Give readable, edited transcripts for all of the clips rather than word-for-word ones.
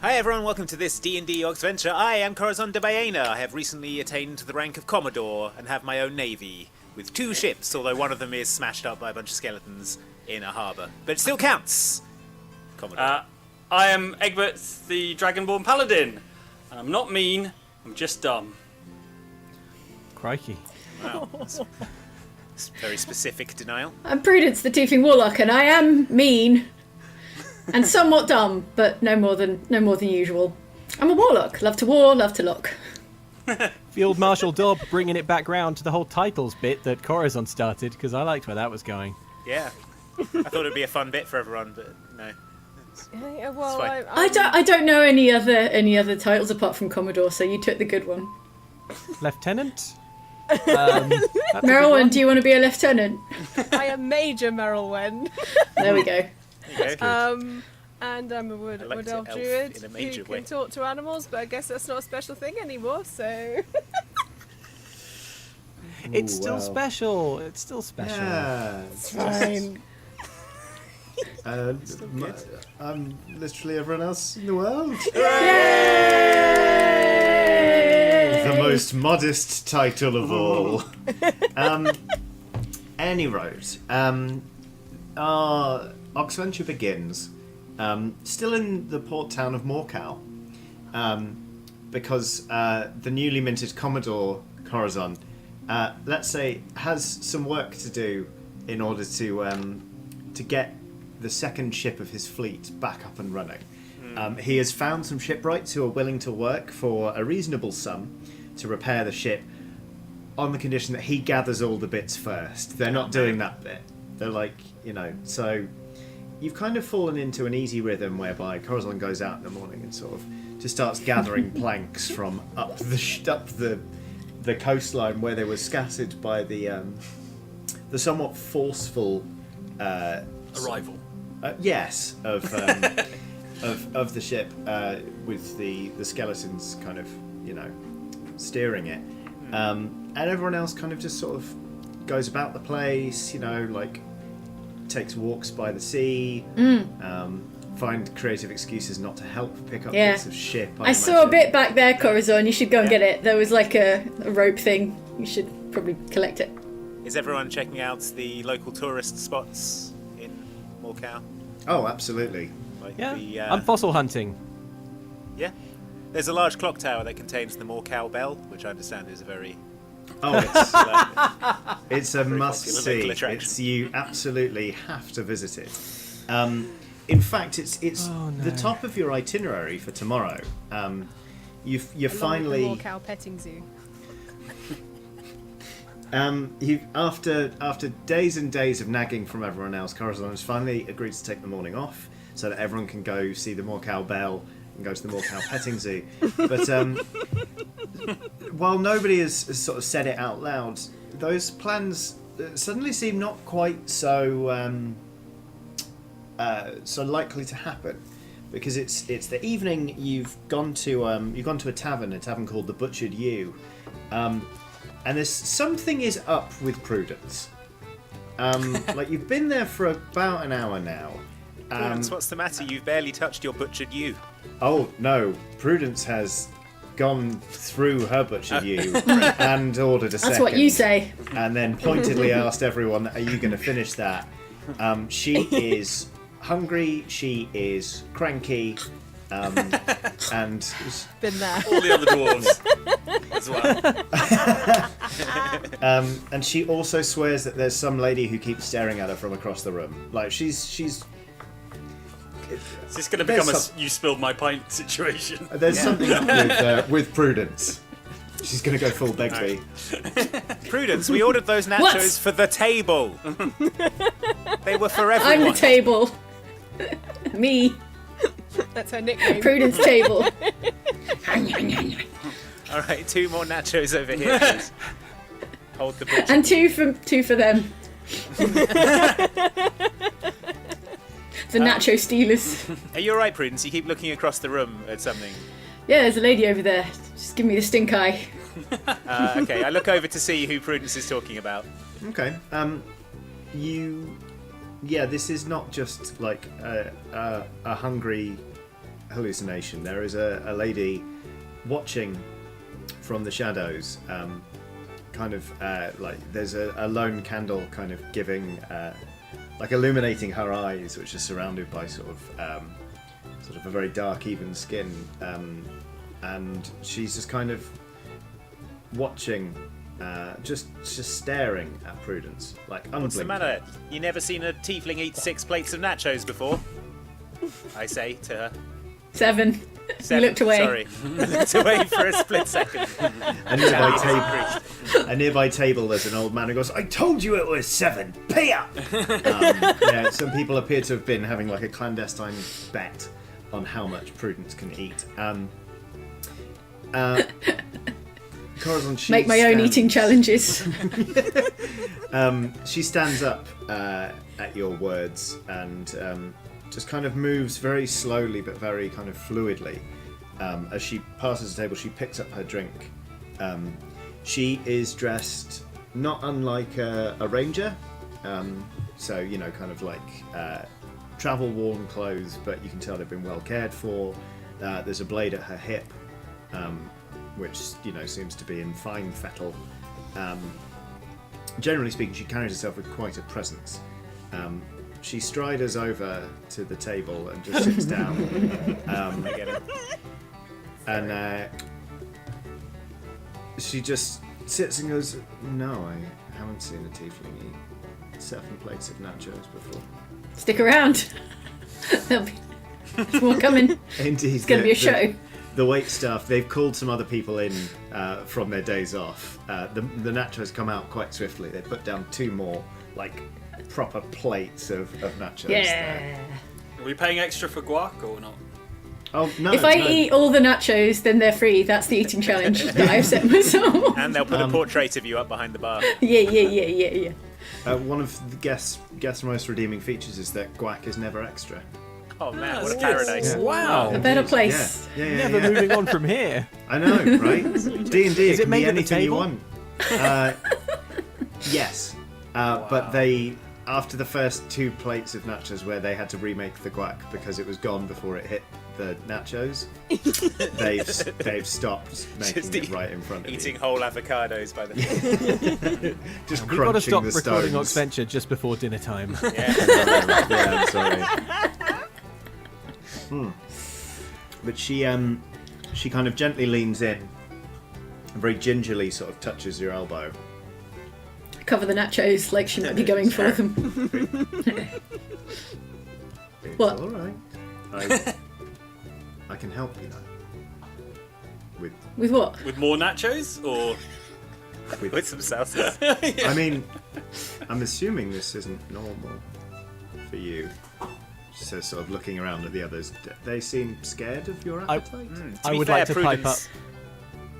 Hi everyone, welcome to this D&D Oxventure. I am Corazon de Baena. I have recently attained the rank of Commodore and have my own navy, with 2 ships, although one of them is smashed up by a bunch of skeletons in a harbour. But it still counts! Commodore. I am Egbert, the Dragonborn Paladin. And I'm not mean, I'm just dumb. Crikey. Wow. It's very specific denial. I'm Prudence, the Tiefling Warlock, and I am mean and somewhat dumb, but no more than usual. I'm a warlock. Love to war, love to look. Field Marshal Dobb bringing it back round to the whole titles bit that Corazon started, because I liked where that was going. Yeah. I thought it'd be a fun bit for everyone, but no. Yeah, well, I don't know any other titles apart from Commodore, so you took the good one. Lieutenant? Merylwen, do you want to be a lieutenant? I am Major Merylwen. There we go. And I'm a wood elf elf druid in a major who can way. talk to animals, but I guess that's not a special thing anymore, so... It's still special. It's still special. Yeah, It's fine. I'm literally everyone else in the world. The most modest title of all. Any road. Our Oxventure begins still in the port town of Morcal, because the newly minted Commodore Corazon, let's say, has some work to do in order to get the second ship of his fleet back up and running. He has found some shipwrights who are willing to work for a reasonable sum to repair the ship, on the condition that he gathers all the bits first. They're not doing that bit. They're like, so you've kind of fallen into an easy rhythm whereby Corazon goes out in the morning and sort of just starts gathering planks from up the coastline where they were scattered by the somewhat forceful Arrival. Yes, of the ship, with the skeletons kind of steering it, and everyone else kind of just sort of goes about the place, takes walks by the sea, find creative excuses not to help pick up bits of ship. I saw a bit back there, Corazon. You should go and get it. There was like a rope thing. You should probably collect it. Is everyone checking out the local tourist spots in Morcal? Oh, absolutely. Like Yeah, I'm fossil hunting. Yeah. There's a large clock tower that contains the Morcal bell, which I understand is a very... Oh, it's a must-see. You absolutely have to visit it. In fact, it's the top of your itinerary for tomorrow. You're finally... Along with the Morcal petting zoo. After days and days of nagging from everyone else, Corazon has finally agreed to take the morning off so that everyone can go see the Morcal Bell and go to the Morcal petting zoo. But while nobody has sort of said it out loud, those plans suddenly seem not quite so likely to happen, because it's the evening you've gone to a tavern called the Butchered Ewe. And there's something is up with Prudence. Like, you've been there for about an hour now. Prudence, what's the matter? You've barely touched your butchered ewe. Oh, no. Prudence has gone through her butchered ewe and ordered a second. That's what you say. And then pointedly asked everyone, are you going to finish that? She is hungry, she is cranky, and Been there. All the other dwarves as well. and she also swears that there's some lady who keeps staring at her from across the room. Like, she's Is this going to become a you spilled my pint situation? there's something up with Prudence. She's going to go full Begbie. Prudence, we ordered those nachos What? for the table. They were for everyone. I'm the table. Me. That's her nickname. Prudence table. All right, 2 more nachos over here, please. Hold the butcher. And two for them. The nacho stealers. Are you alright, Prudence? You keep looking across the room at something. Yeah, there's a lady over there. Just give me the stink eye. Okay, I look over to see who Prudence is talking about. Okay. This is not just like a hungry hallucination. There is a lady watching from the shadows, kind of like there's a lone candle kind of giving, like illuminating her eyes, which are surrounded by sort of a very dark, even skin, and she's just kind of watching, just staring at Prudence, like unblinking. What's the matter? You never seen a tiefling eat 6 plates of nachos before? I say to her. 7. 7. You looked away. Sorry. I looked away for a split second. A nearby table, there's an old man who goes, "I told you it was 7. Pay up!" Yeah, some people appear to have been having like a clandestine bet on how much Prudence can eat. Corazon, she Make my own eating challenges. She stands up at your words and just kind of moves very slowly but very kind of fluidly. As she passes the table, she picks up her drink. She is dressed not unlike a ranger, so, you know, kind of like travel-worn clothes, but you can tell they've been well cared for. There's a blade at her hip, which, you know, seems to be in fine fettle. Generally speaking, she carries herself with quite a presence. She striders over to the table and just sits down. I get it. And she just sits and goes, "No, I haven't seen a tiefling eat 7 plates of nachos before." Stick around. There'll be more coming. Indeed. It's going to be a show. The wait staff, they've called some other people in from their days off. The nachos come out quite swiftly. They put down 2 more, like, proper plates of nachos Yeah. there. Are we paying extra for guac or not? Oh, no. If I no. eat all the nachos, then they're free. That's the eating challenge that I've set myself. And they'll put a portrait of you up behind the bar. Yeah. One of the guest's most redeeming features is that guac is never extra. Oh man, what a Yes. paradise. Wow. A better place. Yeah. Never moving on from here. I know, right? D&D, Is it can made be at the anything you table? want. Yes. But they, after the first 2 plates of nachos where they had to remake the guac because it was gone before it hit the nachos, they've stopped making Just it right in front of Eating you. whole avocados by the Just We've got to crunching stop the recording stones. Oxventure just before dinner time. Yeah, I'm sorry. But she kind of gently leans in and very gingerly sort of touches your elbow. Cover the nachos like she might be going for them. It's What? all right. I can help you though. With what? With more nachos or? with some salsa. I mean, I'm assuming this isn't normal for you. She says, sort of looking around at the others. They seem scared of your appetite. I be would fair, like to pipe up.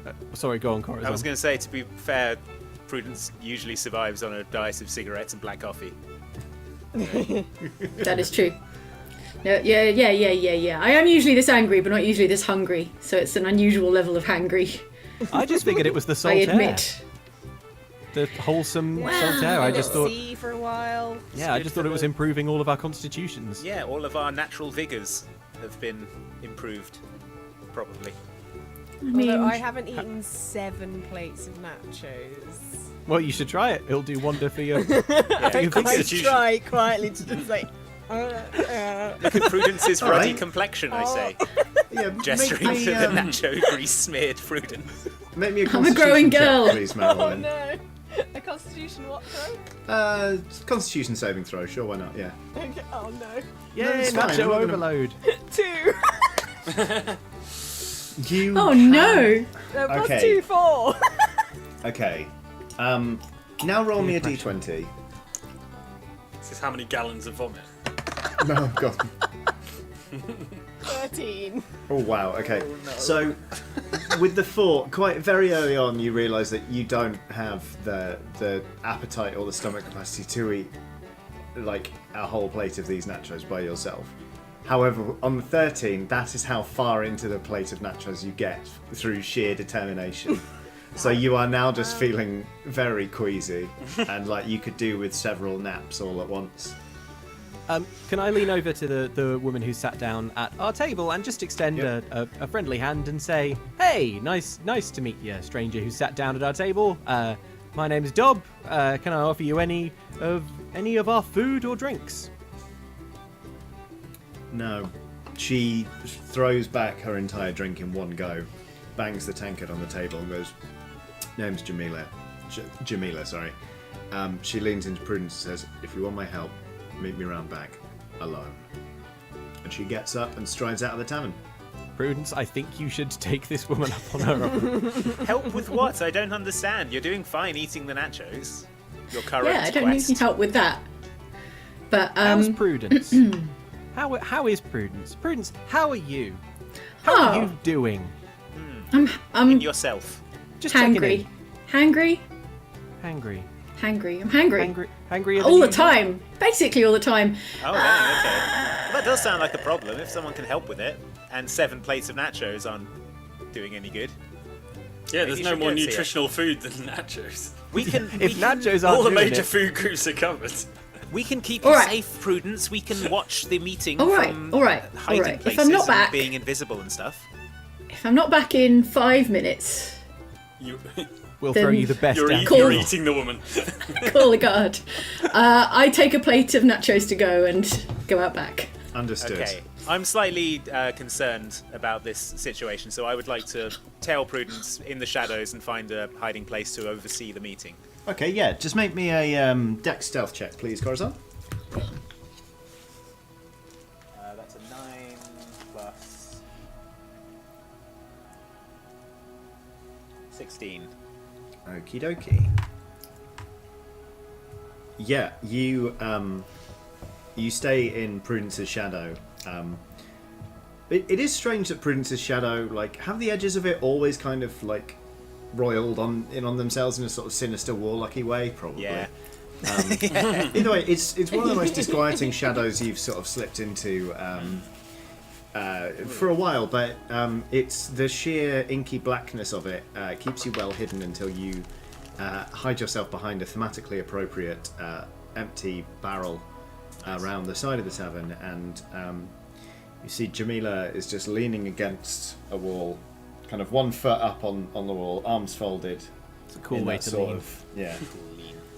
Prudence- Sorry, go on, Corazon. I was going to say, to be fair, Prudence usually survives on a dice of cigarettes and black coffee. That is true. No, yeah. I am usually this angry, but not usually this hungry. So it's an unusual level of hangry. I just figured it was the I salt air. admit. The wholesome salt air. I just thought, See for a while. yeah, I just thought it was improving all of our constitutions. Yeah, all of our natural vigours have been improved, probably. I mean, Although I haven't eaten 7 plates of nachos. Well, you should try it. It'll do wonder for your. Yeah. your I constitution. try quietly to just like. Look at Prudence's ruddy Alright. complexion, I say. Yeah, Gesturing make to me, the nacho grease-smeared Prudence. make me a I'm a growing constitution check, girl. please, Oh Madeline. no! A constitution what throw? Constitution saving throw, sure, why not? Yeah. Okay. Oh no. Yay, it's fine, I'm nacho not gonna- overload. 2. You. oh no! No, plus Okay. 2, 4. Okay. Now roll me a d20. This is how many gallons of vomit. No, God. 13. Oh wow. Okay. So, with the 4, quite very early on, you realise that you don't have the appetite or the stomach capacity to eat like a whole plate of these nachos by yourself. However, on the 13, that is how far into the plate of nachos you get through sheer determination. So you are now just feeling very queasy, and like you could do with several naps all at once. Can I lean over to the woman who sat down at our table and just extend a friendly hand and say, "Hey, nice to meet you, stranger who sat down at our table. My name is Dob. Can I offer you any of our food or drinks?" No. She throws back her entire drink in one go, bangs the tankard on the table and goes, "Name's Jamila." Jamila, sorry. She leans into Prudence and says, "If you want my help, meet me round back, alone." And she gets up and strides out of the tavern. Prudence, I think you should take this woman up on her offer. Help with what? I don't understand. You're doing fine eating the nachos. Your current Yeah, I don't quest. need any help with that. But How's Prudence? How is Prudence? Prudence, how are you? How are you doing? I'm In yourself. Just checking hangry. in. Hangry? Hangry. Hangry. I'm hangry. Hangrier than All the usual? time. Basically all the time. Oh, dang, okay. Well, that does sound like a problem if someone can help with it. And 7 plates of nachos aren't doing any good. Yeah, there's you no should more go and see it. nutritional food than nachos. We can. If nachos aren't All the doing major it, food groups are covered. We can keep you All right. safe, Prudence. We can watch the meeting All right, from all right, hiding all right. If places I'm not and back- being invisible and stuff. If I'm not back in 5 minutes, You, we'll Then throw you the best you're, down. Cool. you're eating the woman. call the guard. I take a plate of nachos to go and go out back. Understood. Okay. I'm slightly concerned about this situation, so I would like to tail Prudence in the shadows and find a hiding place to oversee the meeting. Okay, yeah, just make me a dex stealth check, please, Corazon. That's a 9 plus 16. Okie dokie. Yeah, you stay in Prudence's shadow. It is strange that Prudence's shadow, like, have the edges of it always kind of like roiled on themselves in a sort of sinister warlocky way, probably. Yeah. Either way, it's one of the most disquieting shadows you've sort of slipped into for a while, but it's the sheer inky blackness of it keeps you well hidden until you hide yourself behind a thematically appropriate empty barrel around the side of the tavern, and you see Jamila is just leaning against a wall, kind of 1 foot up on the wall, arms folded. It's a cool in way that to sort lean. of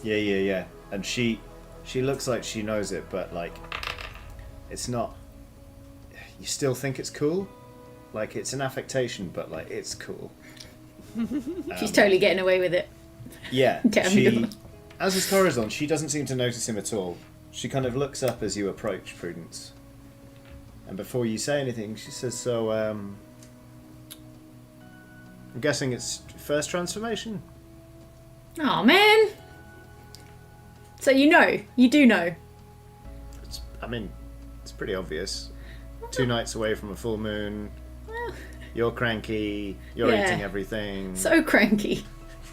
yeah. And she looks like she knows it, but like it's not. You still think it's cool, like it's an affectation, but like it's cool. She's totally getting away with it. Yeah, Damn she, you. as is Corazon, she doesn't seem to notice him at all. She kind of looks up as you approach, Prudence, and before you say anything, she says, "So, I'm guessing it's first transformation." Oh man. So you do know. It's pretty obvious. 2 nights away from a full moon. You're cranky. You're Yeah. eating everything. So cranky.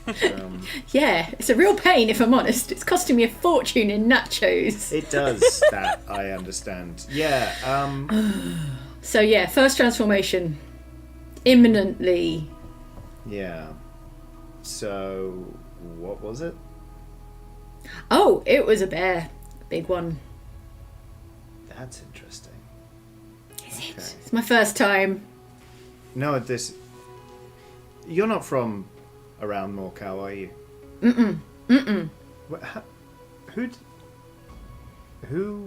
Um, Yeah, it's a real pain if I'm honest. It's costing me a fortune in nachos. it does that, I understand. Yeah. So yeah, first transformation. Imminently. Yeah. So, what was it? Oh, it was a bear. A big one. That's interesting. Is it? Okay. It's my first time. No, you're not from around Morcal, are you? What,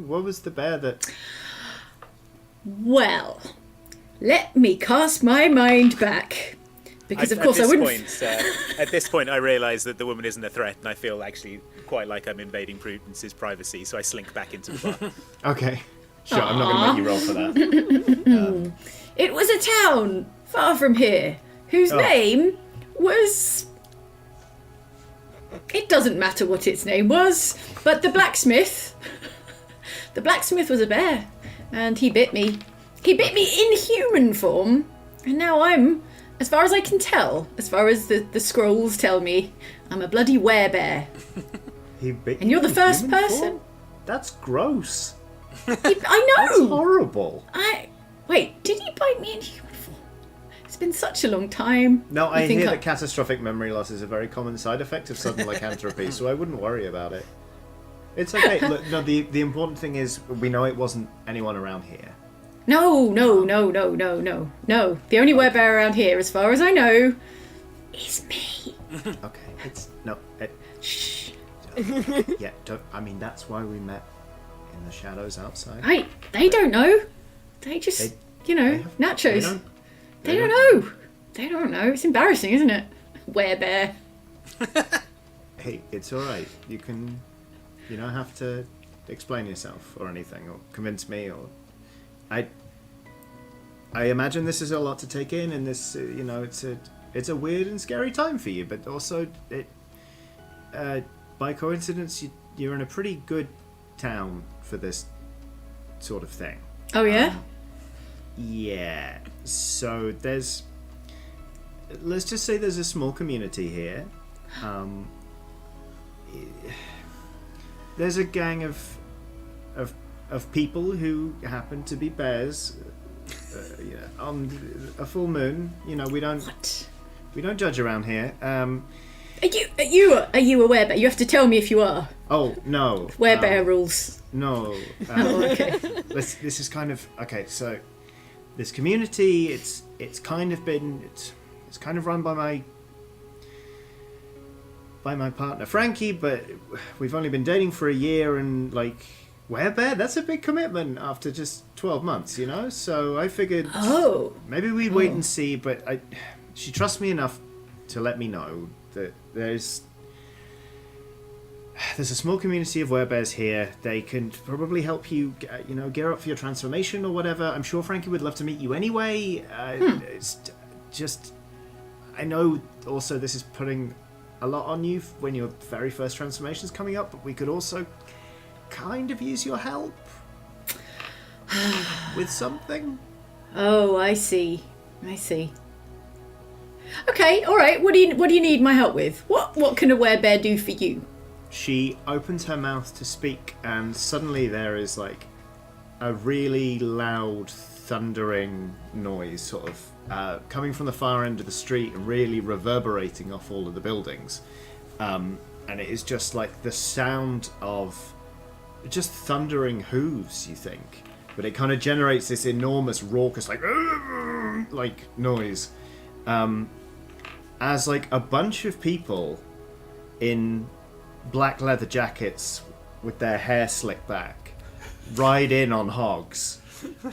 what was the bear that... Well, let me cast my mind back. Because of course I wouldn't... At this point, I realise that the woman isn't a threat, and I feel actually quite like I'm invading Prudence's privacy, so I slink back into the bar. Okay. Sure, I'm not going to make you roll for that. It was a town far from here, whose name was... It doesn't matter what its name was, but the blacksmith... The blacksmith was a bear, and he bit me. He bit me in human form, and now I'm, as far as I can tell, as far as the scrolls tell me, I'm a bloody werebear. He bit And you're you the in first human person. form? That's gross. I That's know! horrible. Wait, did he bite me in human form? It's been such a long time. No, I think hear that catastrophic memory loss is a very common side effect of sudden lycanthropy, so I wouldn't worry about it. It's okay. Look, no, the important thing is we know it wasn't anyone around here. No. The only werebear around here, as far as I know, is me. Okay, it's no. Shh. Yeah, don't. I mean, that's why we met in the shadows outside. They don't know. They just, nachos. They don't know. They don't know. It's embarrassing, isn't it? Werebear. Hey, it's all right. You don't have to explain yourself or anything, or convince me, or I imagine this is a lot to take in, and this, it's a weird and scary time for you, but also by coincidence, you're in a pretty good town for this sort of thing. Oh yeah. Yeah. So let's just say there's a small community here. There's a gang of people who happen to be bears. On a full moon, we don't judge around here. Are you a werebear? You have to tell me if you are. Oh no. Werebear rules. No. Okay. This is kind of okay. So this community, it's kind of run by my partner Frankie, but we've only been dating for a year, and werebear, that's a big commitment after just 12 months, So I figured maybe we'd wait and see, but she trusts me enough to let me know that there's a small community of werebears here. They can probably help you, gear up for your transformation or whatever. I'm sure Frankie would love to meet you anyway. It's just, I know also this is putting a lot on you when your very first transformation's coming up, but we could also kind of use your help with something. Oh, I see. Okay, all right. What do you need my help with? What can a werebear do for you? She opens her mouth to speak, and suddenly there is a really loud, thundering noise, sort of coming from the far end of the street and really reverberating off all of the buildings. And it is just like the sound of just thundering hooves, you think, but it kind of generates this enormous raucous like noise, as a bunch of people in black leather jackets with their hair slicked back ride in on hogs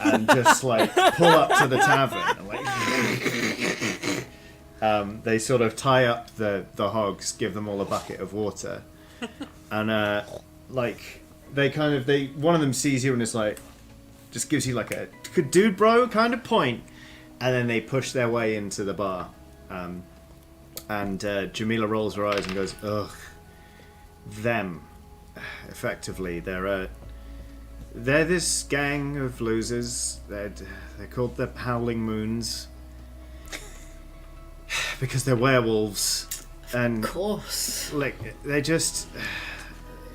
and just pull up to the tavern and they sort of tie up the hogs, give them all a bucket of water, and one of them sees you and is just gives you a dude bro kind of point, and then they push their way into the bar, and Jamila rolls her eyes and goes, ugh, them, effectively, they're this gang of losers. They're called the Howling Moons because they're werewolves, and of course,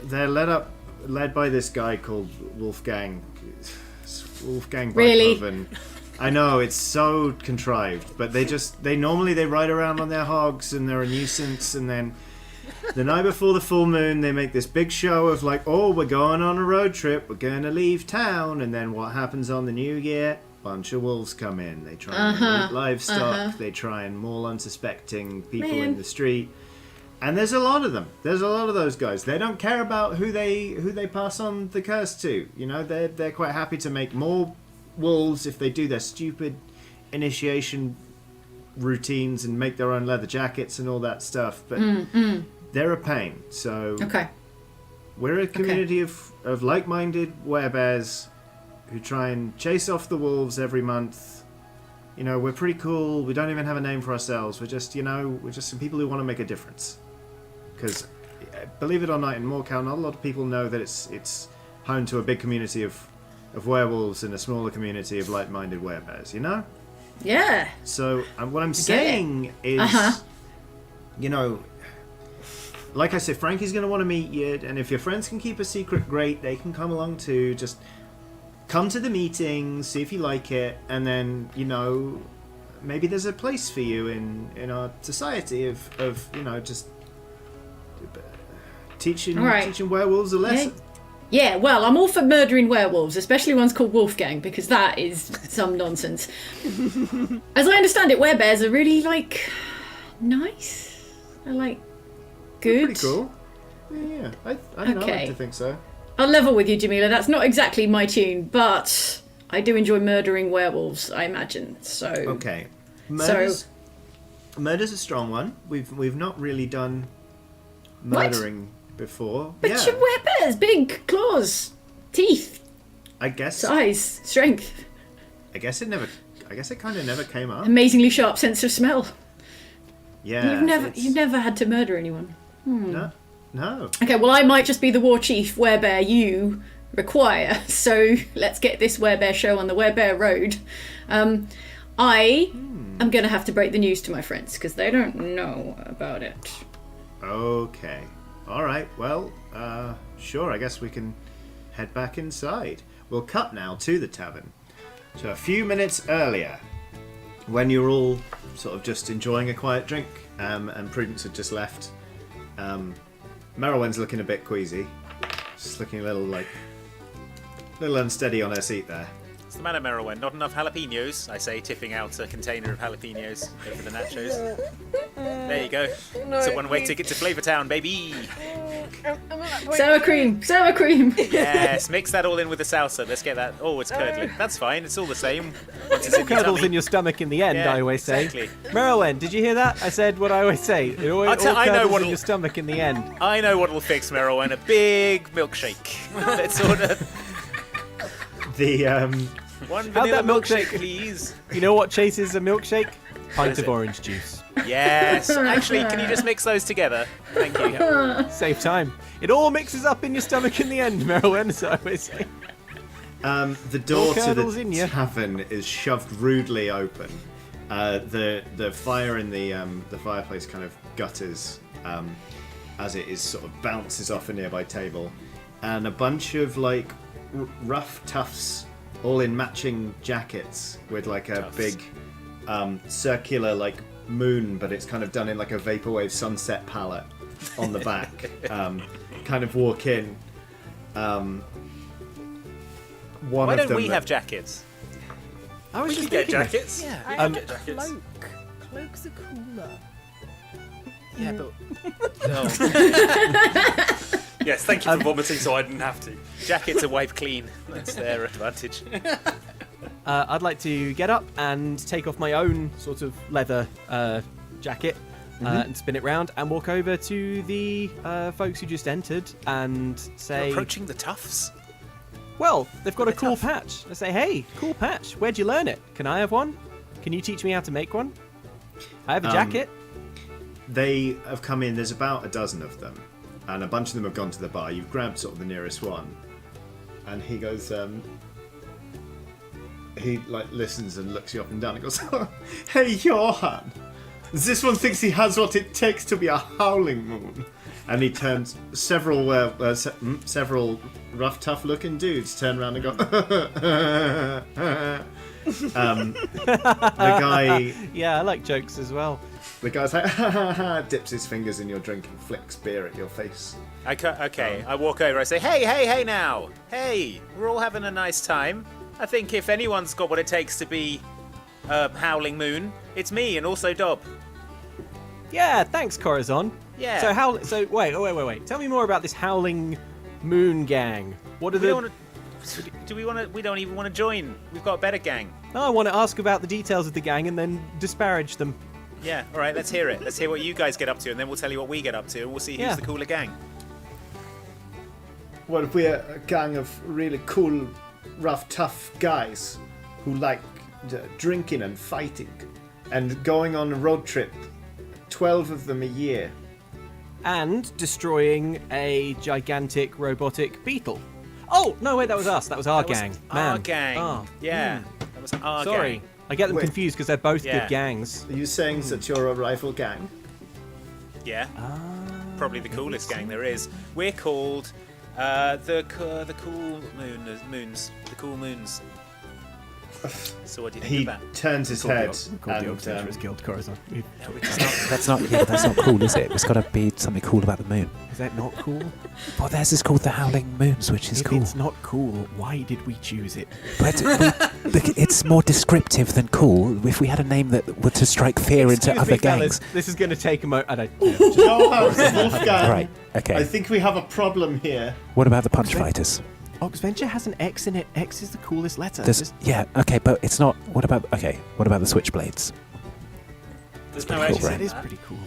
they're led by this guy called Wolfgang Really? Beethoven. I know, it's so contrived, but they normally ride around on their hogs and they're a nuisance, and then the night before the full moon they make this big show of we're going on a road trip, we're going to leave town, and then what happens on the new year? Bunch of wolves come in, they try and eat livestock, they try and maul unsuspecting people in the street. And there's a lot of them. There's a lot of those guys. They don't care about who they pass on the curse to. They're quite happy to make more wolves if they do their stupid initiation routines and make their own leather jackets and all that stuff. But they're a pain. So we're a community of like-minded werebears who try and chase off the wolves every month. We're pretty cool. We don't even have a name for ourselves. We're just some people who want to make a difference. Because, believe it or not, in Morcal, not a lot of people know that it's home to a big community of werewolves and a smaller community of like-minded werebears, Yeah. So, what I'm saying is, like I said, Frankie's going to want to meet you, and if your friends can keep a secret, great, they can come along too. Just come to the meeting, see if you like it, and then, maybe there's a place for you in our society of just teaching werewolves a lesson. Yeah, well, I'm all for murdering werewolves, especially ones called Wolfgang, because that is some nonsense. As I understand it, werebears are really, like, nice. They're, like, good. Pretty cool. Yeah, I don't know. I like to think so. I'll level with you, Jamila. That's not exactly my tune, but I do enjoy murdering werewolves, I imagine. So Okay. Murder's a strong one. We've not really done murdering before. But yeah. you werebears, big claws, teeth, I guess. size, strength, I guess it kind of never came up. amazingly sharp sense of smell. Yeah. You've never had to murder anyone. No. Okay, well, I might just be the war chief werebear you require. So let's get this werebear show on the werebear road. I am going to have to break the news to my friends because they don't know about it. Okay. All right. Well, sure. I guess we can head back inside. We'll cut now to the tavern. So a few minutes earlier, when you're all sort of just enjoying a quiet drink, and Prudence had just left, Merylwen's looking a bit queasy. Just looking a little unsteady on her seat there. What's the matter, Merylwen? Not enough jalapenos? I say, tipping out a container of jalapenos over the nachos. There you go. No, it's a one-way please. ticket to Flavor Town, baby. I'm at that point. Sour cream. Yes, mix that all in with the salsa. Let's get that. Oh, it's curdling. That's fine. It's all the same. Once it's in your Curdles tummy. in your stomach in the end, Yeah, I always say. exactly. Merylwen, did you hear that? I said what I always say. It always, I know curdles what'll- in your stomach in the end. I know what'll fix Merylwen. A big milkshake. Let's order The one How'd vanilla that milkshake, milkshake- please. You know what chases a milkshake? Pint is of it? orange juice. Yes. Actually, can you just mix those together? Thank you. Save time. It all mixes up in your stomach in the end, Merylwen, so I always say. the door to curdles in the ya. tavern is shoved rudely open. The fire in the fireplace kind of gutters as it is sort of bounces off a nearby table, and a bunch of like rough toughs, all in matching jackets with like a Toughs. big circular like moon, but it's kind of done in like a vaporwave sunset palette on the back. Kind of walk in. One Why of don't them we have jackets? I was We just can get thinking that. jackets. Yeah. I can have get a jackets. cloak. Cloaks are cooler. Yeah, but no. Yes, thank you for vomiting so I didn't have to. Jackets are wiped clean. That's their advantage. I'd like to get up and take off my own sort of leather jacket and spin it round and walk over to the folks who just entered and say, You're approaching the toughs. well, they've got a They're cool tough. patch. I say, hey, cool patch. Where'd you learn it? Can I have one? Can you teach me how to make one? I have a jacket. They have come in. There's about a dozen of them, and a bunch of them have gone to the bar. You've grabbed sort of the nearest one, and he goes. He like listens and looks you up and down and goes, "Hey, Johan, this one thinks he has what it takes to be a howling moon." And he turns several rough, tough-looking dudes turn around and go. The guy. Yeah, I like jokes as well. The guy's like, dips his fingers in your drink and flicks beer at your face. Okay, I walk over. I say, hey now. Hey, we're all having a nice time. I think if anyone's got what it takes to be a howling moon, it's me and also Dob. Yeah, thanks, Corazon. Yeah. So wait. Tell me more about this howling moon gang. What are We the? don't wanna, do we want to? We don't even want to join. We've got a better gang. No, I want to ask about the details of the gang and then disparage them. Yeah. All right. Let's hear it. Let's hear what you guys get up to, and then we'll tell you what we get up to, and we'll see who's Yeah. the cooler gang. Well, we're a gang of really cool, rough, tough guys who like drinking and fighting and going on a road trip. 12 of them a year. And destroying a gigantic robotic beetle. Oh no, wait, that was us. That was our That was gang. Our Man. gang. Oh, Yeah. That was our sorry. gang. I get them Wait. confused because they're both Yeah. good gangs. Are you saying that you're a rival gang? Yeah. Probably the coolest gang there is. We're called the cool moons. The cool moons. So what do you think He of that? turns his Called head the and Oxventurers Guild, Corazon. No, That's not cool, is it? It's got to be something cool about the moon. Is that not cool? Well, theirs is called the Howling Moons, which is If cool. it's not cool, why did we choose it? But it's more descriptive than cool. If we had a name that were to strike fear into Excuse other me, fellas, gangs. this is going to take a moment. I don't. Johann, Wolfgang. Right, okay. I think we have a problem here. What about the punch fighters? Oxventure has an X in it. X is the coolest letter. Yeah, okay, but it's not. What about the switchblades? There's no Cool, X right? That in is that. pretty cool.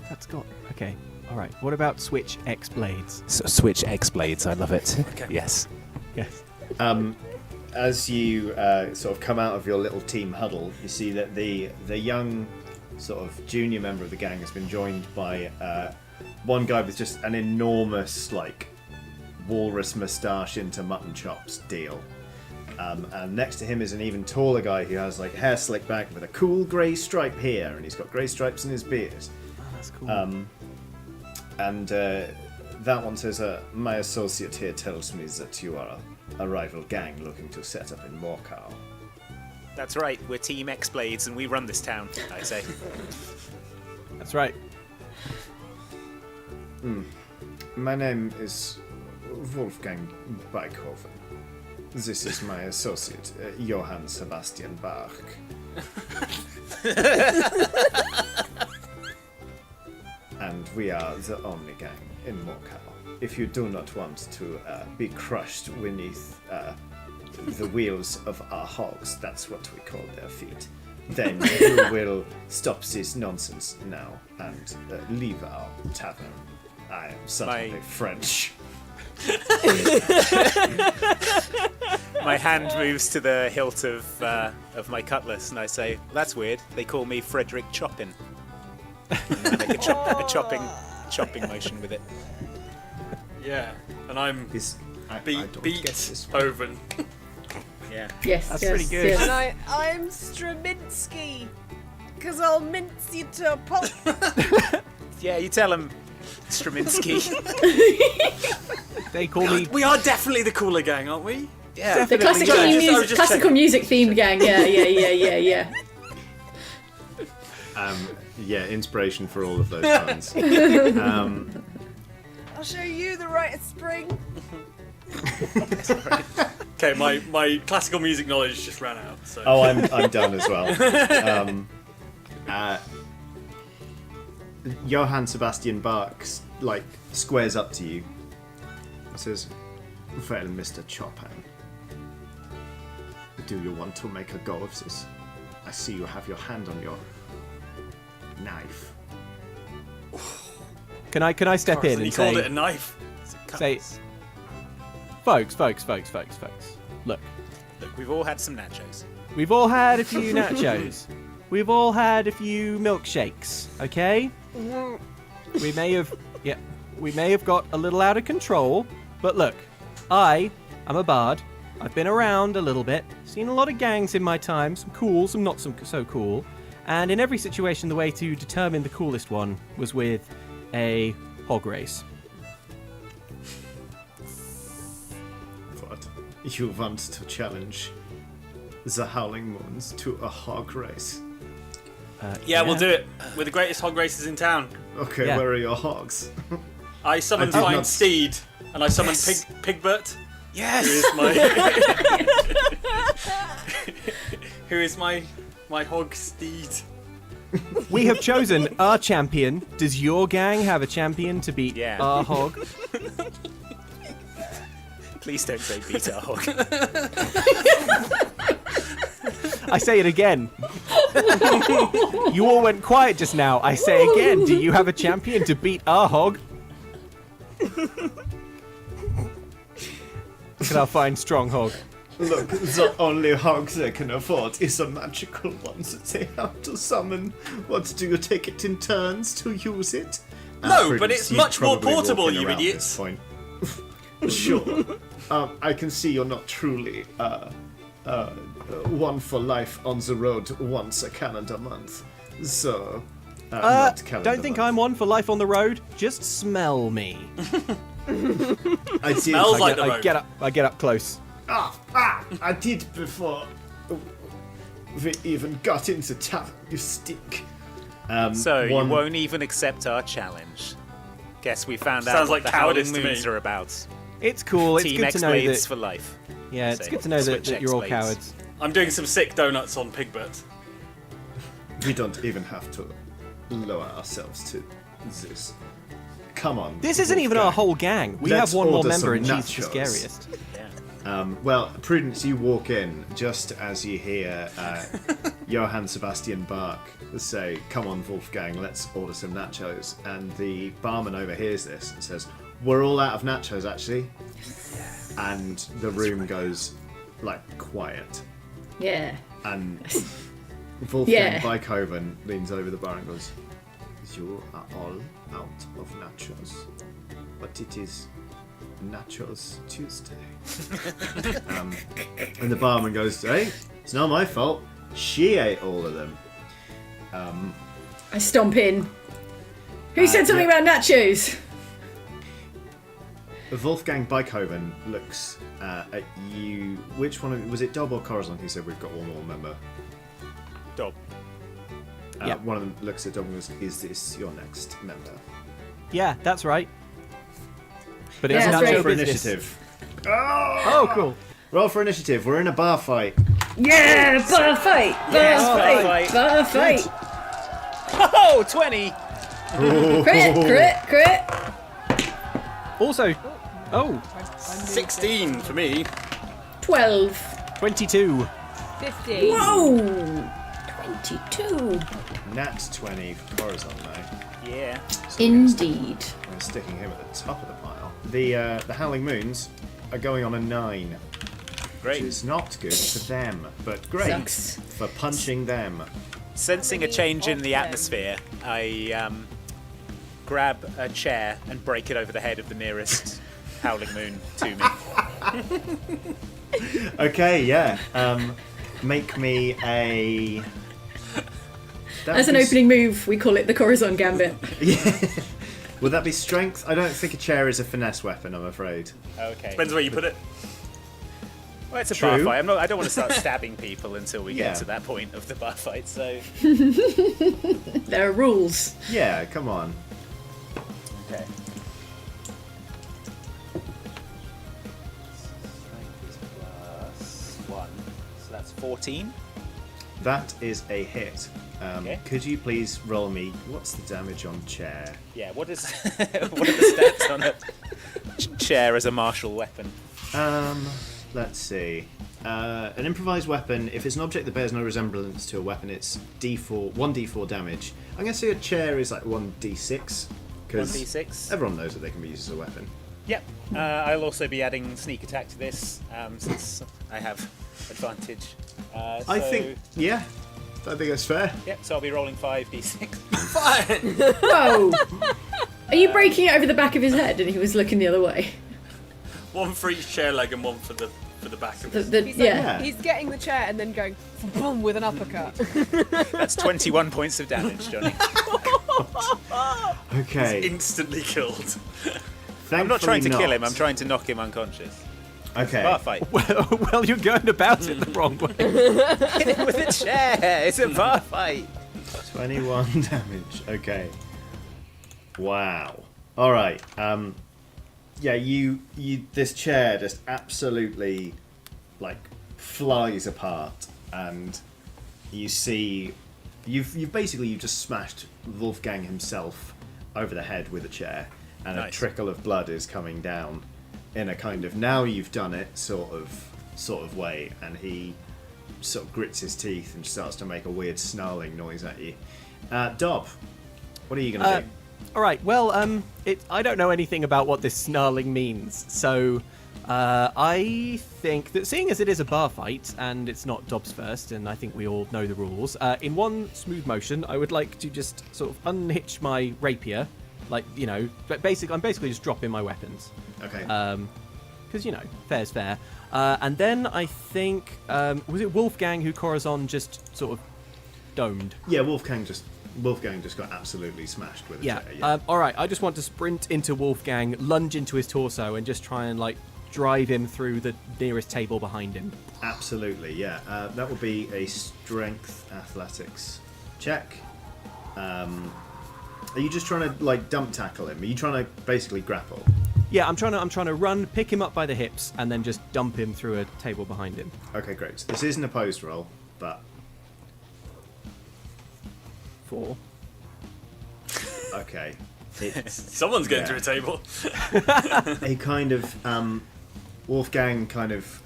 That's got. Okay. All right. What about Switch X Blades? Switch X blades. I love it. Okay. Yes. Yes. As you sort of come out of your little team huddle, you see that the young sort of junior member of the gang has been joined by one guy with just an enormous like walrus moustache into mutton chops deal. And next to him is an even taller guy who has like hair slicked back with a cool grey stripe here, and he's got grey stripes in his beard. Oh, that's cool. And that one says, my associate here tells me that you are a rival gang looking to set up in Morcal. That's right, we're Team X Blades and we run this town, I say. That's right. My name is Wolfgang Beikhoven. This is my associate, Johann Sebastian Bach. And we are the only gang in Morcal. If you do not want to be crushed beneath the wheels of our hogs, that's what we call their feet, then you will stop this nonsense now and leave our tavern. I am suddenly French. My hand moves to the hilt of my cutlass and I say, that's weird, they call me Frederick Choppin. And I make a chopping motion with it. Yeah, and I'm I beat don't get this. Oven. Yeah. Yes, That's yes, pretty good. yes. And I'm Straminsky, because I'll mince you to a pulp. Yeah, you tell him, Straminsky. They call me. We are definitely the cooler gang, aren't we? Yeah. The I was just classical checking. music themed gang. Yeah. Yeah, inspiration for all of those puns. I'll show you the rite of spring. Okay, my classical music knowledge just ran out. So. Oh, I'm done as well. Johann Sebastian Bach like squares up to you and says, "Well, Mr. Chopin, do you want to make a go of this? I see you have your hand on your knife." Can I step in He and called say, it a knife. say, folks, look, Look, we've all had some nachos. we've all had a few nachos. We've all had a few milkshakes, okay? We may have got a little out of control, but look, I'm a bard. I've been around a little bit, seen a lot of gangs in my time, some cool, some not so cool, and in every situation the way to determine the coolest one was with a hog race. What? You want to challenge the Howling Moons to a hog race? Yeah, we'll do it. We're the greatest hog racers in town. Okay, Yeah. where are your hogs? I summon I did Fine not- Steed, and I summon Pigbert. Yes! Who is my hog steed? We have chosen our champion. Does your gang have a champion to beat Yeah. our hog? Please don't say beat our hog. I say it again. You all went quiet just now. I say again, do you have a champion to beat our hog? Look at our fine, strong hog. Look, the only hog they can afford is a magical one that they have to summon. What, do you take it in turns to use it? No, but Prudence, it's you'd much more probably portable, walk in you around idiots. this point. Sure. I can see you're not truly one for life on the road once a calendar month. So, not calendar Don't think month. I'm one for life on the road. Just smell me. I did. Smells like the I road. get up close. I did before We even got into Tavern, you stink. So you one- won't even accept our challenge. Guess we found out Sounds what like the Howling cowardice to me. Moons are about. It's cool. It's Team good X to know Blades that. for life. Yeah, it's Say, good to know that, Switch that X you're all Blades. cowards. I'm doing some sick donuts on Pigbert. We don't even have to lower ourselves to this. Come on. This isn't even our Wolfgang. whole gang. We Let's have one more order member, some and she's the nachos. scariest. Well, Prudence, you walk in just as you hear Johann Sebastian Bach say, "Come on, Wolfgang, let's order some nachos." And the barman overhears this and says, "We're all out of nachos, actually." And the room goes like quiet. Yeah. And Wolfgang Yeah. Beethoven leans over the bar and goes, "You are all out of nachos, but it is Nachos Tuesday." And the barman goes, "Hey, it's not my fault. She ate all of them." I stomp in. Who said something about nachos? Wolfgang Beethoven looks at you. Which one of was it, Dob or Corazon, who said we've got one more member? Dob. Yeah. One of them looks at Dob and goes, "Is this your next member?" Yeah, that's right. But it's Yeah, that's nacho right. Roll for business. initiative. Oh, cool. Roll for initiative. We're in a bar fight. Yeah, bar fight! Bar fight! Bar fight! Oh, 20! Crit! Also, oh, 16 for me. 12. 22. 50. Whoa! 22. Nat 20 for Corazon now. Yeah. Indeed. I'm sticking him at the top of the pile. The Howling Moons are going on a 9, which Great. is not good for them, but great Sucks. for punching them. Sensing a change in the atmosphere, I grab a chair and break it over the head of the nearest Howling Moon to me. Okay, yeah. Make me a. That As an would be opening move, we call it the Corazon Gambit. Would that be strength? I don't think a chair is a finesse weapon, I'm afraid. Okay. Depends where you put it. Well, it's a True. bar fight. I don't want to start stabbing people until we Yeah. get to that point of the bar fight. So. There are rules. Yeah, come on. Okay. +1, so that's 14. That is a hit. Okay. Could you please roll me? What's the damage on chair? Yeah. What is? What are the stats on a chair as a martial weapon? Let's see. An improvised weapon, if it's an object that bears no resemblance to a weapon, it's D4, 1d4 damage. I'm going to say a chair is like 1d6, because 1d6. everyone knows that they can be used as a weapon. Yep. I'll also be adding sneak attack to this, since I have advantage. I think, yeah, I think that's fair. Yep. So I'll be rolling 5d6. Fine. Whoa! Are you breaking it over the back of his head and he was looking the other way? One for each chair leg and one for the back of it. He's like, Yeah. he's getting the chair and then going boom with an uppercut. That's 21 points of damage, Johnny. Okay. Instantly killed. I'm not trying to Thankfully kill him. not. I'm trying to knock him unconscious. Okay. Bar fight. Well, you're going about it the wrong way. Hit him with a chair. It's a bar fight. 21 damage. Okay. Wow. All right. Yeah, you this chair just absolutely like flies apart, and you see you've just smashed Wolfgang himself over the head with a chair, and a Nice. trickle of blood is coming down in a kind of now you've done it sort of way, and he sort of grits his teeth and starts to make a weird snarling noise at you. Dob, what are you gonna do? All right. Well, I don't know anything about what this snarling means, so I think that seeing as it is a bar fight and it's not Dobbs first, and I think we all know the rules, in one smooth motion, I would like to just sort of unhitch my rapier, like but I'm basically just dropping my weapons, Okay. because fair's fair, and then I think was it Wolfgang who Corazon just sort of domed? Yeah, Wolfgang just got absolutely smashed with a Yeah. chair. Yeah. All right. I just want to sprint into Wolfgang, lunge into his torso, and just try and drive him through the nearest table behind him. Absolutely, yeah. That would be a strength athletics check. Are you just trying to like dump tackle him? Are you trying to basically grapple? Yeah, I'm trying to run, pick him up by the hips, and then just dump him through a table behind him. Okay, great. So this is an opposed roll, but 4. okay. Someone's getting Yeah. through a table. A kind of Wolfgang kind of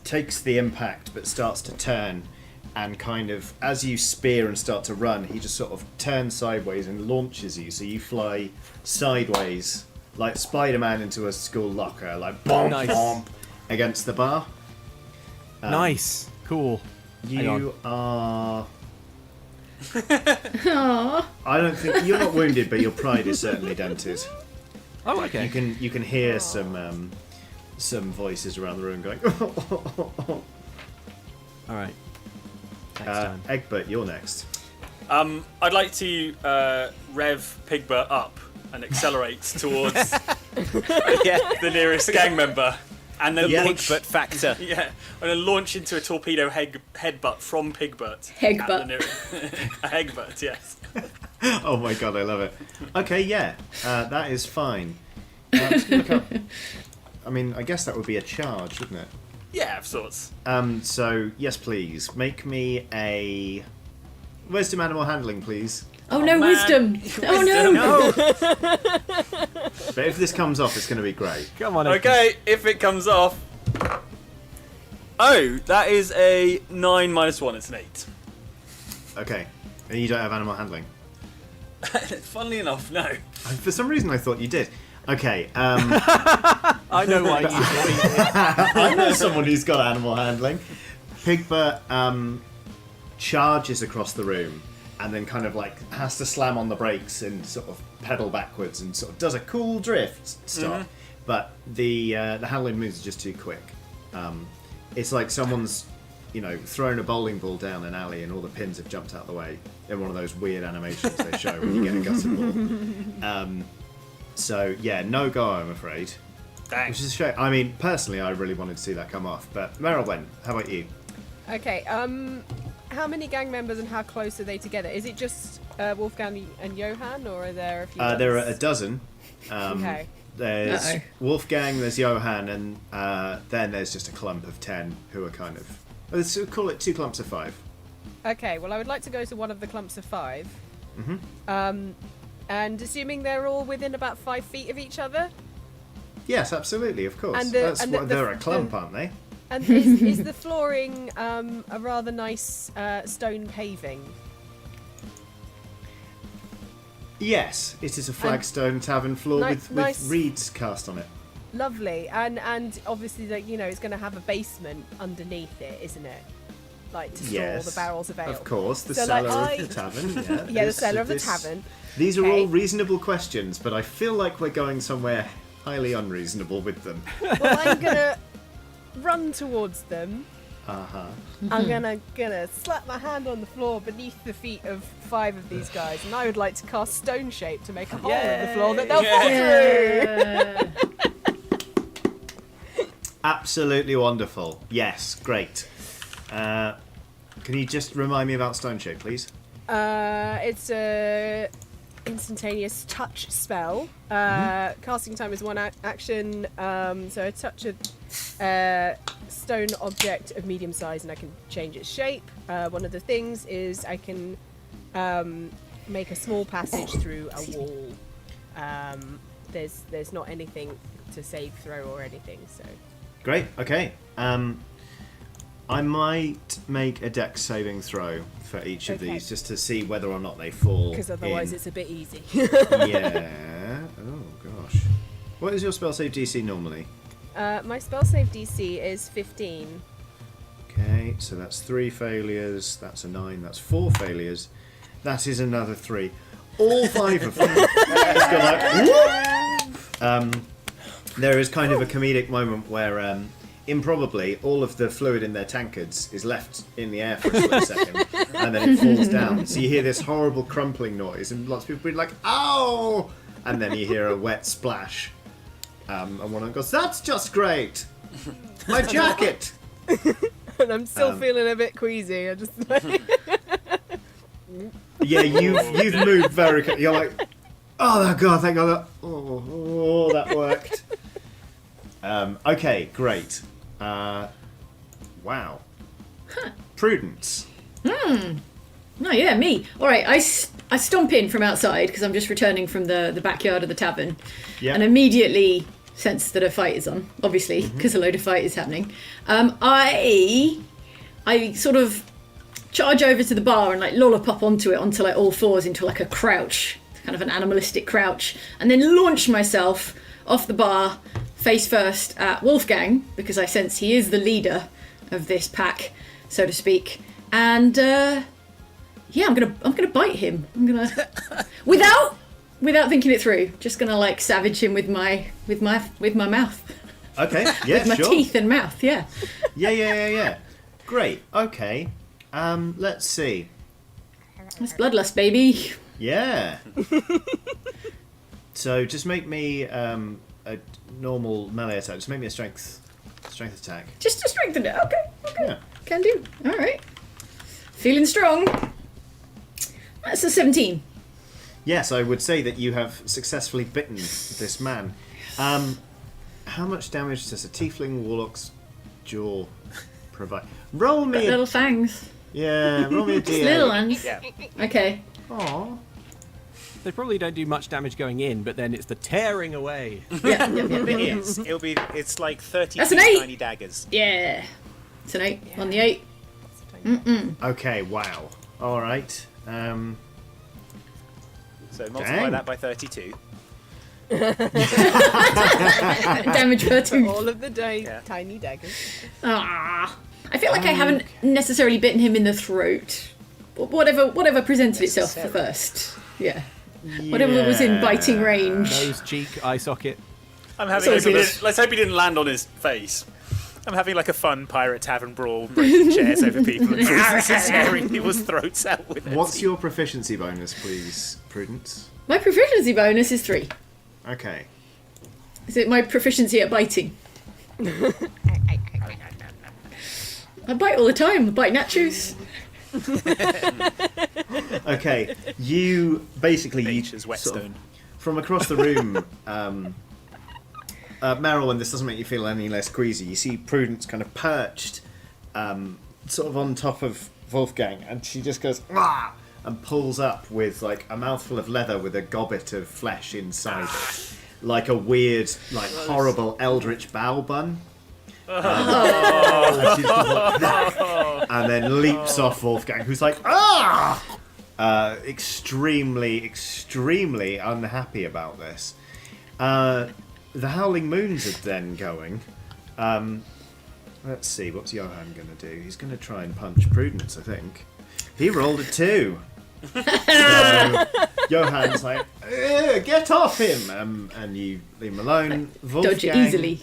takes the impact, but starts to turn, and kind of as you spear and start to run, he just sort of turns sideways and launches you, so you fly sideways like Spider-Man into a school locker, like bomb, Nice. bomb against the bar. Nice, cool. Hang You are. Aww. I don't think you're not wounded, but your pride is certainly dented. Oh, okay. You can hear some voices around the room going. All right. Next time. Egbert, you're next. I'd like to rev Pigbert up and accelerate towards the nearest gang member, and then launch. Pigbert factor. Yeah, and then launch into a torpedo headbutt from Pigbert. Hegbert. A Hegbert, yes. Oh my god, I love it. Okay, yeah, that is fine. Let's look up. I mean, I guess that would be a charge, wouldn't it? Yeah, of sorts. So yes, please make me a wisdom animal handling, please. Oh no, man. wisdom! Oh no! No. But if this comes off, it's going to be great. Come on. Okay, if it comes off. Oh, that is a 9 minus 1. It's an 8. Okay, and you don't have animal handling. Funnily enough, no. For some reason, I thought you did. Okay, I know why you. I know someone who's got animal handling. Pigbert charges across the room and then kind of like has to slam on the brakes and sort of pedal backwards and sort of does a cool drift stop. But the handling moves are just too quick. It's like someone's thrown a bowling ball down an alley and all the pins have jumped out the way in one of those weird animations they show when you get a gutted ball. So yeah, no go, I'm afraid. Dang. Which is a shame. I mean, personally, I really wanted to see that come off. But Marilyn, how about you? Okay, how many gang members and how close are they together? Is it just Wolfgang and Johann, or are there a few There are others? a dozen. Okay. There's Uh-oh. Wolfgang, there's Johann, and then there's just a clump of 10 who are kind of... Let's call it 2 clumps of 5. Okay, well, I would like to go to one of the clumps of 5. Mm-hmm. And assuming they're all within about 5 feet of each other? Yes, absolutely, of course. And They're a clump, aren't they? And is the flooring a rather nice stone paving? Yes, it is a flagstone tavern floor with nice. reeds cast on it. Lovely. And obviously, it's going to have a basement underneath it, isn't it? Like to store all the barrels of ale. Of course, the So, cellar like, of the tavern. Yeah, the cellar of the tavern. These are Okay. all reasonable questions, but I feel like we're going somewhere highly unreasonable with them. Well, I'm going to run towards them. Uh-huh. I'm gonna slap my hand on the floor beneath the feet of 5 of these guys, and I would like to cast stone shape to make a hole in the floor that they'll fall through. Absolutely wonderful. Yes, great. Can you just remind me about Stone Shape, please? It's a instantaneous touch spell. Casting time is 1 action, so I touch a stone object of medium size and I can change its shape. One of the things is I can make a small passage through a wall. There's not anything to save, throw, or anything. So Great, okay. I might make a dex saving throw for each of Okay. these just to see whether or not they fall because otherwise in. it's a bit easy. Yeah. Oh, gosh. What is your spell save DC normally? My spell save DC is 15. Okay, so that's 3 failures, that's a 9, that's 4 failures, that is another 3. All 5 of them just go like, whoop! There is kind of a comedic moment where improbably all of the fluid in their tankards is left in the air for a split second and then it falls down. So you hear this horrible crumpling noise and lots of people be like, ow! And then you hear a wet splash. And one of them goes, "That's just great! My jacket!" And I'm still feeling a bit queasy. I just like... Yeah, you've moved very quickly. You're like, "Oh God, thank God! Oh, that worked." Okay, great. Wow. Prudence. No, yeah, me. All right, I stomp in from outside because I'm just returning from the backyard of the tavern, and immediately sense that a fight is on. Obviously, because a load of fight is happening. I sort of charge over to the bar and like lollipop onto like all fours into like a crouch, kind of an animalistic crouch, and then launch myself off the bar face first at Wolfgang because I sense he is the leader of this pack, so to speak, and. Yeah, I'm gonna bite him. I'm gonna without thinking it through. Just gonna like savage him with my mouth. Okay, yeah, with my teeth and mouth. Yeah. Yeah. Great. Okay. Let's see. It's bloodlust, baby. Yeah. So just make me a normal melee attack. Just make me a strength attack. Just to strengthen it. Okay. Yeah. Can do. All right. Feeling strong. That's a 17. Yes, I would say that you have successfully bitten this man. How much damage does a tiefling warlock's jaw provide? Roll me Little fangs. Yeah, roll me a d8. Little ones. Yeah. Okay. Aww. They probably don't do much damage going in, but then it's the tearing away. Yeah. It's like 30 That's an 8. tiny daggers. Yeah. It's an 8 on the 8. Okay, wow. Alright. So multiply that by 32. Damage per 2. All of the day, Yeah. tiny daggers. Ah. I feel like I haven't necessarily bitten him in the throat. But whatever presented itself first. Yeah. Whatever was in biting range. Nose, cheek, eye socket. Let's hope he didn't land on his face. I'm having like a fun pirate tavern brawl, breaking chairs over people and tearing people's throats out with it. What's your proficiency bonus, please, Prudence? My proficiency bonus is 3. Okay. Is it my proficiency at biting? I bite all the time. I bite nachos. Okay, you basically Nature's sort of, whetstone. from across the room, Meryl, and this doesn't make you feel any less queasy, you see Prudence kind of perched sort of on top of Wolfgang, and she just goes, "Wah!" and pulls up with like a mouthful of leather with a gobbet of flesh inside, like a weird, like horrible eldritch bow bun. And she's just like, and then leaps off Wolfgang, who's like, "Ah!" Extremely unhappy about this. The Howling Moons are then going. Let's see, what's Johan going to do? He's going to try and punch Prudence, I think. He rolled a 2. So Johan's like, "Get off him!" And you leave him alone. Wolfgang, Dodge it easily.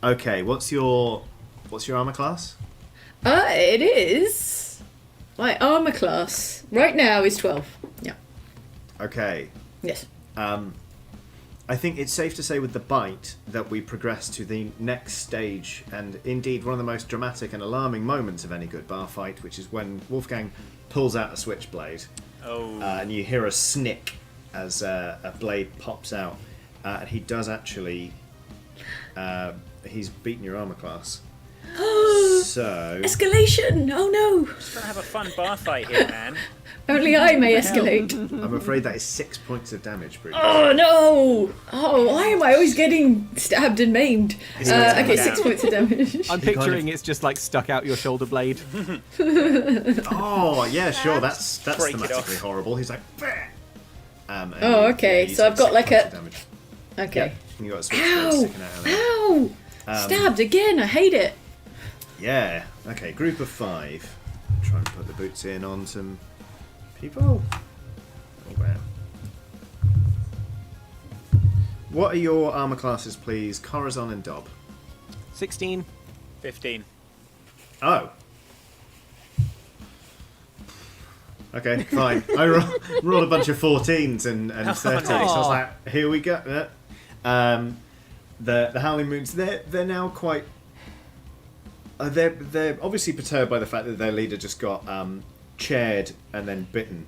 Okay, what's your armor class? It is. My armor class right now is 12. Yeah. Okay. Yes. I think it's safe to say with the bite that we progress to the next stage, and indeed one of the most dramatic and alarming moments of any good bar fight, which is when Wolfgang pulls out a switchblade, and you hear a snick as a blade pops out, and he does actually. He's beaten your armor class. So Escalation! Oh no! Just trying to have a fun bar fight here, man. Only I may escalate. I'm afraid that is 6 points of damage, Prudence. Oh no! Oh, why am I always getting stabbed and maimed? Okay, 6 points of damage. I'm picturing it's just like stuck out your shoulder blade. Oh yeah, sure. That's Break it thematically off. horrible. He's like, and okay, you so I've got 6 like points a- of damage. Okay. And you got a switchblade sticking out of there. Ow! Stabbed again. I hate it. Yeah. Okay. Group of 5. Try and put the boots in on some people. Oh wow. What are your armor classes, please? Corazon and Dob. 16. 15. Oh. Okay, fine. I rolled a bunch of 14s and 13s. So I was like, here we go. The Howling Moons, they're now quite... they're obviously perturbed by the fact that their leader just got chaired and then bitten.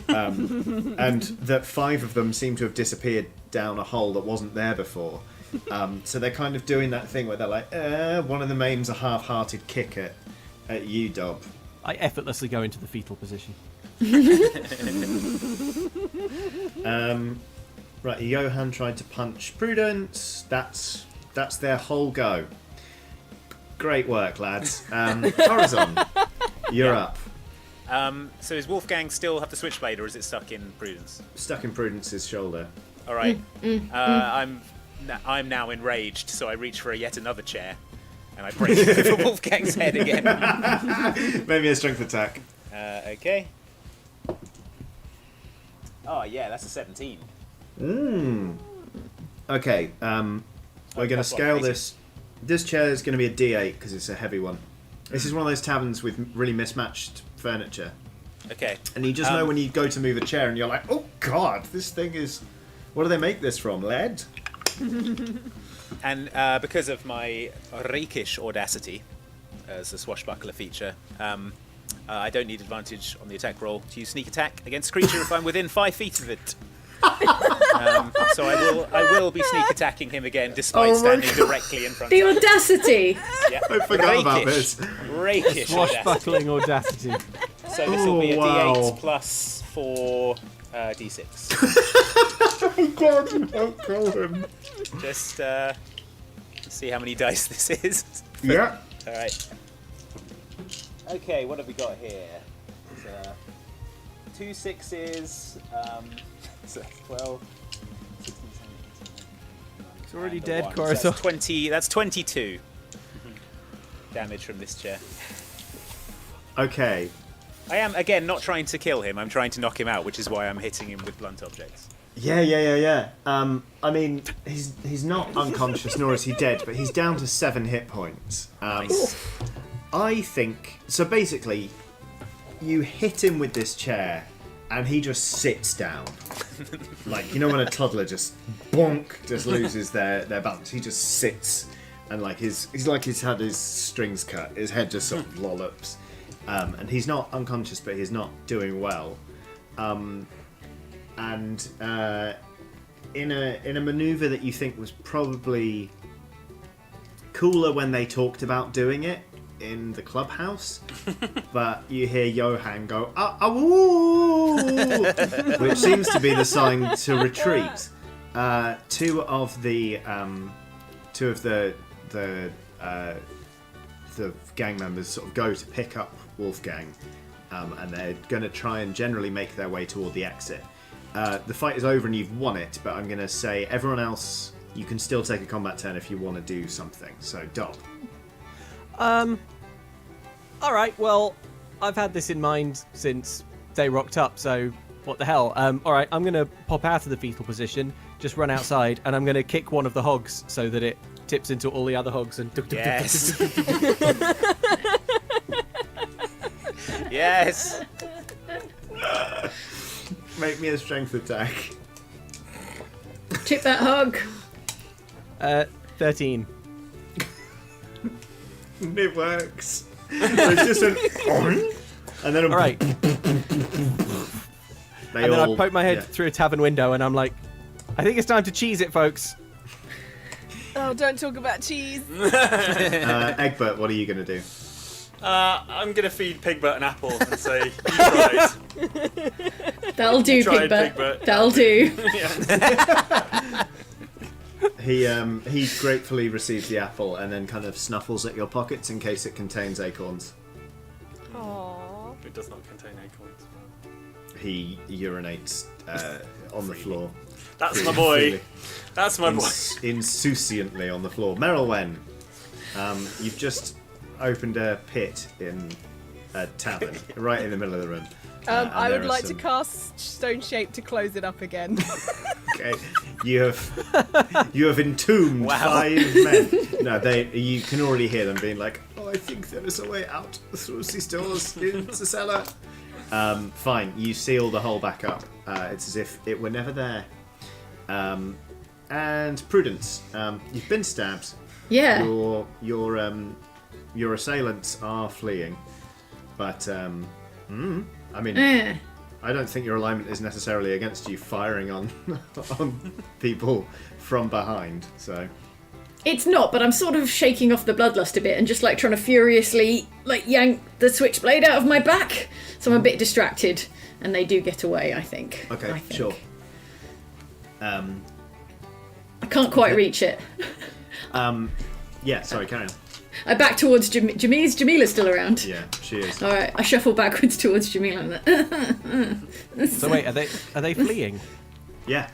And that 5 of them seem to have disappeared down a hole that wasn't there before. So they're kind of doing that thing where they're like, one of them aims a half-hearted kick at you, Dob. I effortlessly go into the fetal position. Right, Johan tried to punch Prudence. That's their whole go. Great work, lads. Corazon, you're up. So is Wolfgang still have the switchblade, or is it stuck in Prudence? Stuck in Prudence's shoulder. All right. I'm now enraged, so I reach for yet another chair, and I break it over Wolfgang's head again. Maybe a strength attack. Okay. Oh yeah, that's a 17. Okay, we're going to scale this. This chair is going to be a D8 because it's a heavy one. This is one of those taverns with really mismatched furniture. Okay. And you just know when you go to move a chair and you're like, oh god, this thing is... What do they make this from? Lead? And because of my rakish audacity as a swashbuckler feature, I don't need advantage on the attack roll to use sneak attack against a creature if I'm within 5 feet of it. So I will be sneak attacking him again, despite standing directly in front The of him. audacity! Yeah. I forgot about this. Rakish Swashbuckling audacity. So this will be a wow. D8 plus 4 D6. Oh god, you don't kill him. Just see how many dice this is. Yeah. All right. Okay, what have we got here? It's, 2 6s. So 12, 16, 17, 18. It's already and a dead, 1. Corazon. So that's 20. That's 22 damage from this chair. Okay. I am again not trying to kill him. I'm trying to knock him out, which is why I'm hitting him with blunt objects. Yeah. I mean, he's not unconscious, nor is he dead, but he's down to 7 hit points. Nice. I think... So basically, you hit him with this chair, and he just sits down. Like, you know when a toddler just bonk, just loses their balance? He just sits, and like he's like he's had his strings cut. His head just sort of lollops. And he's not unconscious, but he's not doing well. In a maneuver that you think was probably cooler when they talked about doing it in the clubhouse, but you hear Johan go "ah-woo," which seems to be the sign to retreat. Two of the gang members sort of go to pick up Wolfgang, and they're going to try and generally make their way toward the exit. The fight is over and you've won it, but I'm going to say everyone else, you can still take a combat turn if you want to do something. So, Dob. Alright, well, I've had this in mind since they rocked up, so what the hell? Alright, I'm going to pop out of the fetal position, just run outside, and I'm going to kick one of the hogs so that it tips into all the other hogs and... Yes. Yes. Make me a strength attack. Tip that hog. 13. It works. It's just an and then Alright. And then I poke my head through a tavern window and I'm like, I think it's time to cheese it, folks. Oh, don't talk about cheese. Egbert, what are you going to do? I'm going to feed Pigbert an apple and say, you tried. That'll do, tried, Pigbert. Pigbert. That'll do. He gratefully receives the apple and then kind of snuffles at your pockets in case it contains acorns. Aww. It does not contain acorns. He urinates on the floor. That's my boy. Freely. That's my boy. Insouciantly on the floor. Merylwen, you've just opened a pit in a tavern, right in the middle of the room. I would like to cast Stone Shape to close it up again. Okay, you have entombed 5 men. No, you can already hear them being like, "Oh, I think there is a way out through these doors into the cellar." Fine. You seal the hole back up. It's as if it were never there. And Prudence, you've been stabbed. Yeah. Your assailants are fleeing, but I mean, I don't think your alignment is necessarily against you firing on on people from behind. So It's not, but I'm sort of shaking off the bloodlust a bit and just like trying to furiously like yank the switchblade out of my back. So I'm a bit distracted, and they do get away. I think. okay, sure. I can't quite reach it. Yeah, sorry, carry on. I back towards Jamila. Is Jamila still around? Yeah, she is. All right, I shuffle backwards towards Jamila. So wait, are they fleeing? Yeah.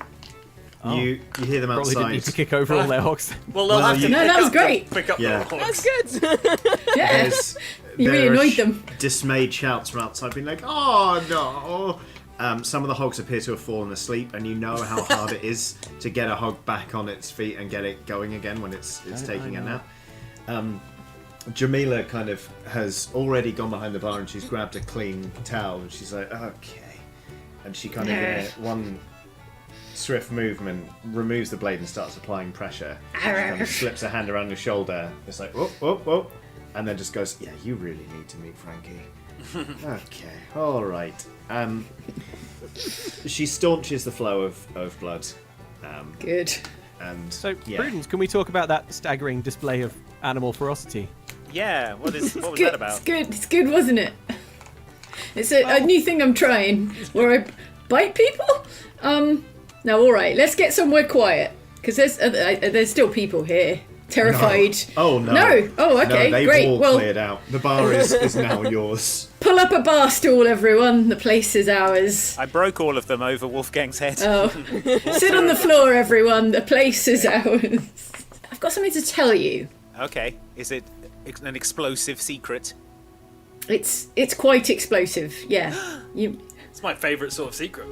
Oh. You hear them Probably didn't need outside. to kick over all their hogs. Well, they'll have to No, pick that was up great. Pick up Yeah. the hogs. That's good. Yeah, you really There are annoyed them. Dismayed shouts from outside, being like, "Oh no!" Some of the hogs appear to have fallen asleep, and you know how hard it is to get a hog back on its feet and get it going again when it's taking a nap. Jamila kind of has already gone behind the bar and she's grabbed a clean towel and she's like, "Okay," and she kind of in one swift movement removes the blade and starts applying pressure. She kind of slips her hand around your shoulder. It's like, whoop, whoop, whoop. And then just goes, "Yeah, you really need to meet Frankie." Okay, all right. She staunches the flow of blood. Good. And So, yeah. Prudence, can we talk about that staggering display of animal ferocity? Yeah, what was Good. that about? It's good. It's good, wasn't it? It's a new thing I'm trying, where I bite people. Now, all right, let's get somewhere quiet because there's still people here, terrified. No. Oh no! No. Oh, okay, No, they've great. all Well, cleared out. The bar is now yours. pull up a bar stool, everyone. The place is ours. I broke all of them over Wolfgang's head. Oh, sit on the floor, everyone. The place is ours. I've got something to tell you. Okay, is it an explosive secret? It's quite explosive. Yeah. You. It's my favourite sort of secret.